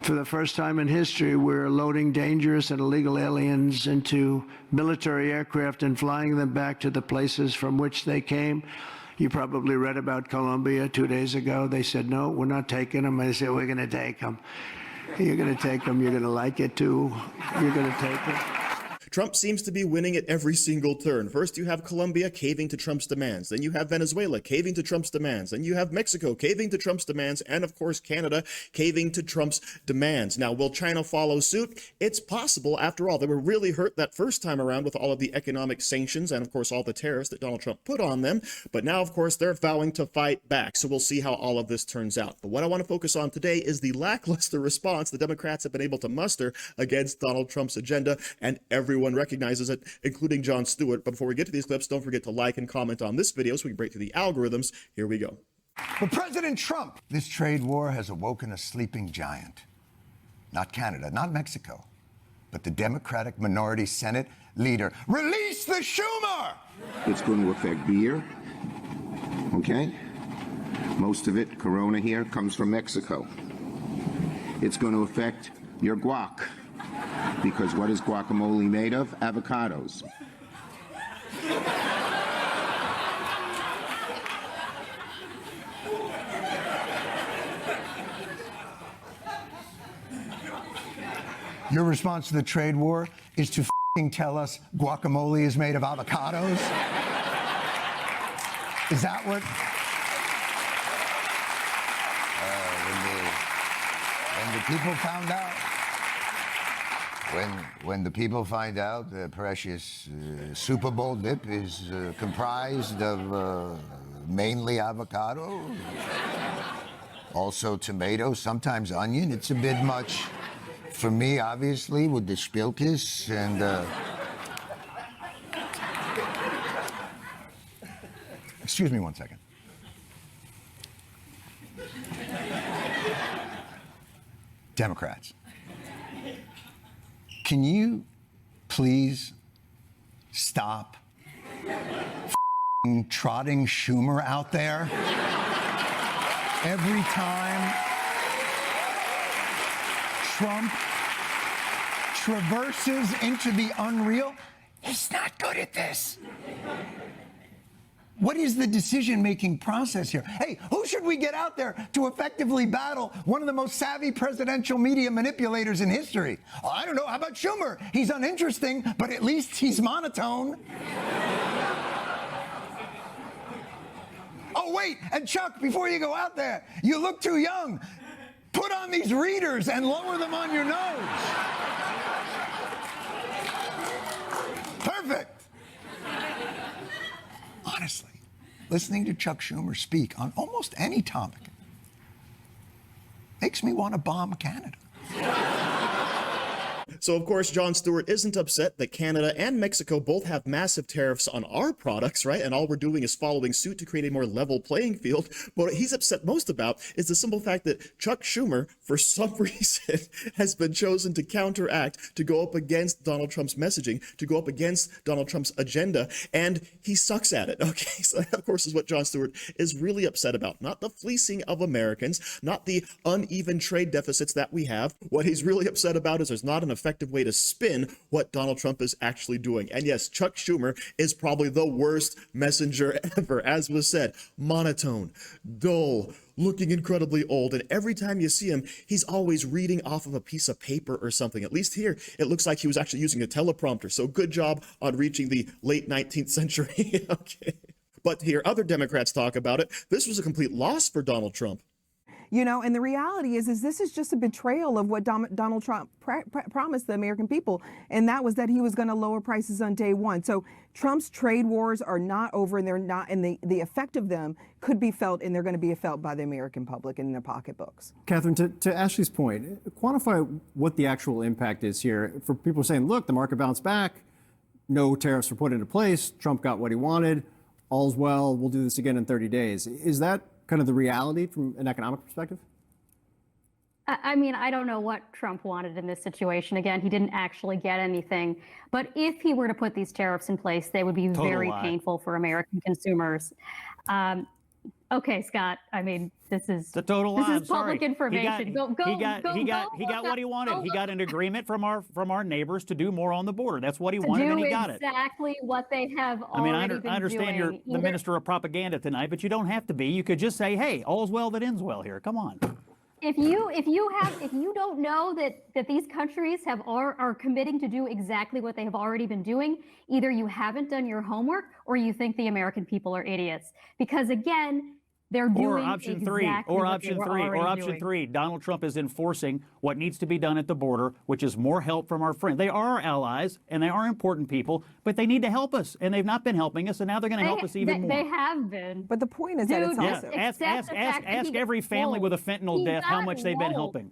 For the first time in history, we're loading dangerous and illegal aliens into military aircraft and flying them back to the places from which they came. You probably read about Colombia 2 days ago. They said, no, we're not taking them. I said, we're going to take them. You're going to take them. You're going to like it, too. You're going to take them. Trump seems to be winning at every single turn. First, you have Colombia caving to Trump's demands. Then you have Venezuela caving to Trump's demands. Then you have Mexico caving to Trump's demands. And of course, Canada caving to Trump's demands. Now, will China follow suit? It's possible. After all, they were really hurt that first time around with all of the economic sanctions and of course, all the tariffs that Donald Trump put on them. But now, of course, they're vowing to fight back. So we'll see how all of this turns out. But what I want to focus on today is the lackluster response the Democrats have been able to muster against Donald Trump's agenda, and everyone recognizes it, including Jon Stewart. But before we get to these clips, don't forget to like and comment on this video so we can break through the algorithms. Here we go. But President Trump, this trade war has awoken a sleeping giant. Not Canada, not Mexico, but the Democratic minority Senate leader. Release the Schumer! It's going to affect beer, okay? Most of it, Corona here, comes from Mexico. It's going to affect your guac. Because what is guacamole made of? Avocados. Your response to the trade war is to tell us guacamole is made of avocados? Is that what? When the people found out, when the people find out the precious Super Bowl dip is comprised of mainly avocado, also tomatoes, sometimes onion, it's a bit much for me, obviously, with the spilkis and... Excuse me 1 second. Democrats, can you please stop trotting Schumer out there every time Trump traverses into the unreal? He's not good at this. What is the decision-making process here? Hey, who should we get out there to effectively battle one of the most savvy presidential media manipulators in history? Oh, I don't know. How about Schumer? He's uninteresting, but at least he's monotone. Oh, wait, and Chuck, before you go out there, you look too young. Put on these readers and lower them on your nose. Perfect. Honestly, listening to Chuck Schumer speak on almost any topic makes me want to bomb Canada. So, of course, Jon Stewart isn't upset that Canada and Mexico both have massive tariffs on our products, right? And all we're doing is following suit to create a more level playing field. But what he's upset most about is the simple fact that Chuck Schumer, for some reason, has been chosen to counteract, to go up against Donald Trump's messaging, to go up against Donald Trump's agenda, and he sucks at it, okay? So that, of course, is what Jon Stewart is really upset about. Not the fleecing of Americans, not the uneven trade deficits that we have. What he's really upset about is there's not an effective way to spin what Donald Trump is actually doing. And yes, Chuck Schumer is probably the worst messenger ever. As was said, monotone, dull, looking incredibly old. And every time you see him, he's always reading off of a piece of paper or something. At least here, it looks like he was actually using a teleprompter. So good job on reaching the late 19th century. Okay. But to hear other Democrats talk about it, this was a complete loss for Donald Trump. You know, and the reality is this is just a betrayal of what Donald Trump promised the American people, and that was that he was going to lower prices on day one. So Trump's trade wars are not over, and they're not, and the effect of them could be felt, and they're going to be felt by the American public in their pocketbooks. Catherine, to Ashley's point, quantify what the actual impact is here for people saying, look, the market bounced back, no tariffs were put into place, Trump got what he wanted, all's well, we'll do this again in 30 days. Is that kind of the reality from an economic perspective? I mean, I don't know what Trump wanted in this situation. Again, he didn't actually get anything. But if he were to put these tariffs in place, they would be very painful for American consumers. Okay, Scott, I mean, This is It's a total lie. This I'm is sorry. public information. He Go got what he wanted. He got an agreement from our neighbors to do more on the border. That's what he to wanted, do and he got it. exactly what they have I mean, already been I understand you're doing. the minister of propaganda tonight, but you don't have to be. You could just say, "Hey, all's well that ends well." Here, come on. If you don't know that these countries are committing to do exactly what they have already been doing, either you haven't done your homework or you think the American people are idiots. Because again, they're doing Or option three, exactly or what option they were three, or already option doing. three. Donald Trump is enforcing what needs to be done at the border, which is more help from our friends. They are our allies, and they are important people, but they need to help us, and they've not been helping us, and now they're going to help us even more. They have been. But the point is that it's Dude, also Ask every family with a fentanyl death how much they've been helping.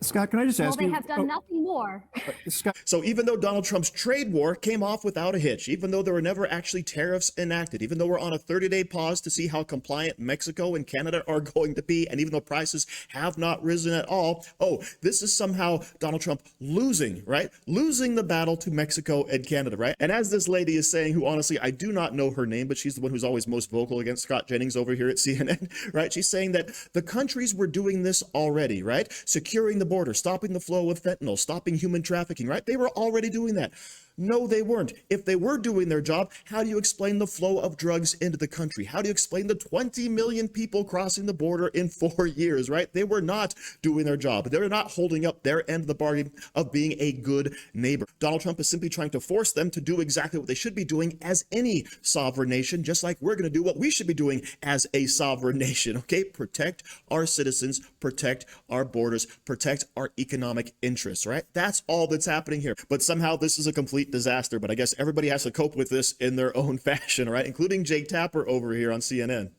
Scott, can I just Well, ask they you? have done nothing more. Scott, So even though Donald Trump's trade war came off without a hitch, even though there were never actually tariffs enacted, even though we're on a 30-day pause to see how compliant Mexico and Canada are going to be, and even though prices have not risen at all, this is somehow Donald Trump losing, right? Losing the battle to Mexico and Canada, right? And as this lady is saying, who honestly, I do not know her name, but she's the one who's always most vocal against Scott Jennings over here at CNN, right? She's saying that the countries were doing this already, right? Securing the border, stopping the flow of fentanyl, stopping human trafficking, right? They were already doing that. No, they weren't. If they were doing their job, how do you explain the flow of drugs into the country? How do you explain the 20 million people crossing the border in 4 years, right? They were not doing their job. They were not holding up their end of the bargain of being a good neighbor. Donald Trump is simply trying to force them to do exactly what they should be doing as any sovereign nation, just like we're going to do what we should be doing as a sovereign nation, okay? Protect our citizens, protect our borders, protect our economic interests, right? That's all that's happening here. But somehow this is a complete disaster, but I guess everybody has to cope with this in their own fashion, right? Including Jake Tapper over here on CNN.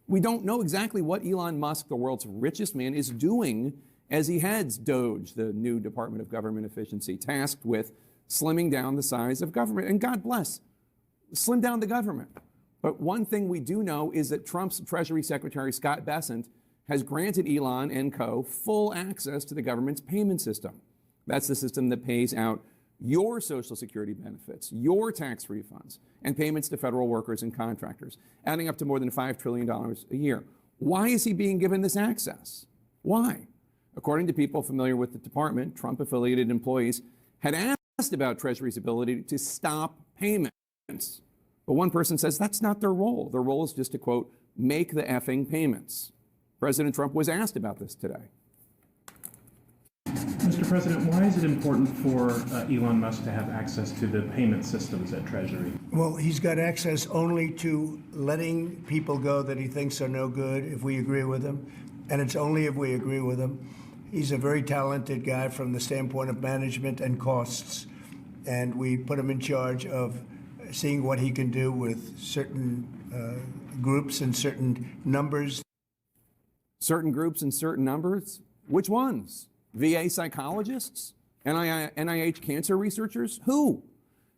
We don't know exactly what Elon Musk, the world's richest man, is doing as he heads DOGE, the new Department of Government Efficiency, tasked with slimming down the size of government. And God bless, slim down the government. But one thing we do know is that Trump's Treasury Secretary, Scott Bessent, has granted Elon and co. full access to the government's payment system. That's the system that pays out your Social Security benefits, your tax refunds, and payments to federal workers and contractors, adding up to more than $5 trillion a year. Why is he being given this access? Why? According to people familiar with the department, Trump-affiliated employees had asked about Treasury's ability to stop payments. But one person says that's not their role. Their role is just to, quote, make the effing payments. President Trump was asked about this today. Mr. President, why is it important for Elon Musk to have access to the payment systems at Treasury? Well, he's got access only to letting people go that he thinks are no good if we agree with him, and it's only if we agree with him. He's a very talented guy from the standpoint of management and costs, and we put him in charge of seeing what he can do with certain groups and certain numbers. Certain groups and certain numbers? Which ones? VA psychologists? NIH cancer researchers? Who?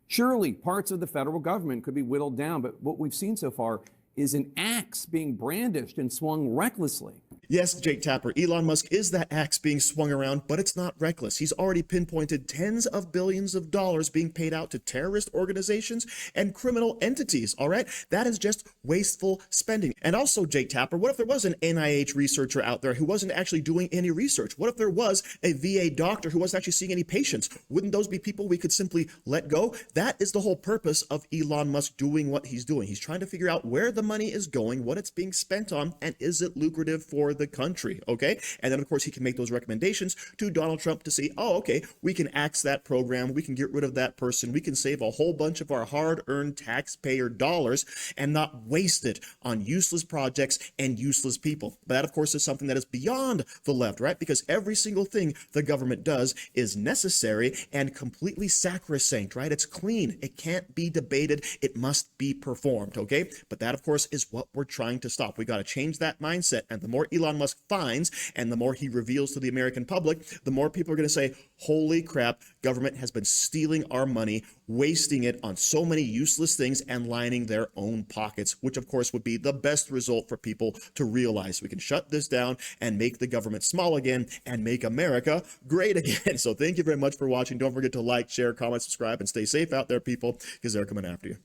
Surely parts of the federal government could be whittled down, but what we've seen so far is an axe being brandished and swung recklessly. Yes, Jake Tapper, Elon Musk is that axe being swung around, but it's not reckless. He's already pinpointed tens of billions of dollars being paid out to terrorist organizations and criminal entities, all right? That is just wasteful spending. And also, Jake Tapper, what if there was an NIH researcher out there who wasn't actually doing any research? What if there was a VA doctor who wasn't actually seeing any patients? Wouldn't those be people we could simply let go? That is the whole purpose of Elon Musk doing what he's doing. He's trying to figure out where the money is going, what it's being spent on, and is it lucrative for the country, okay? And then, of course, he can make those recommendations to Donald Trump to see, oh, okay, we can axe that program, we can get rid of that person, we can save a whole bunch of our hard-earned taxpayer dollars and not waste it on useless projects and useless people. But that, of course, is something that is beyond the left, right? Because every single thing the government does is necessary and completely sacrosanct, right? It's clean. It can't be debated. It must be performed, okay? But that, of course, is what we're trying to stop. We got to change that mindset. And the more Elon Musk finds and the more he reveals to the American public, the more people are going to say, holy crap, government has been stealing our money, wasting it on so many useless things and lining their own pockets, which of course would be the best result for people to realize. We can shut this down and make the government small again and make America great again. So thank you very much for watching. Don't forget to like, share, comment, subscribe, and stay safe out there, people, because they're coming after you.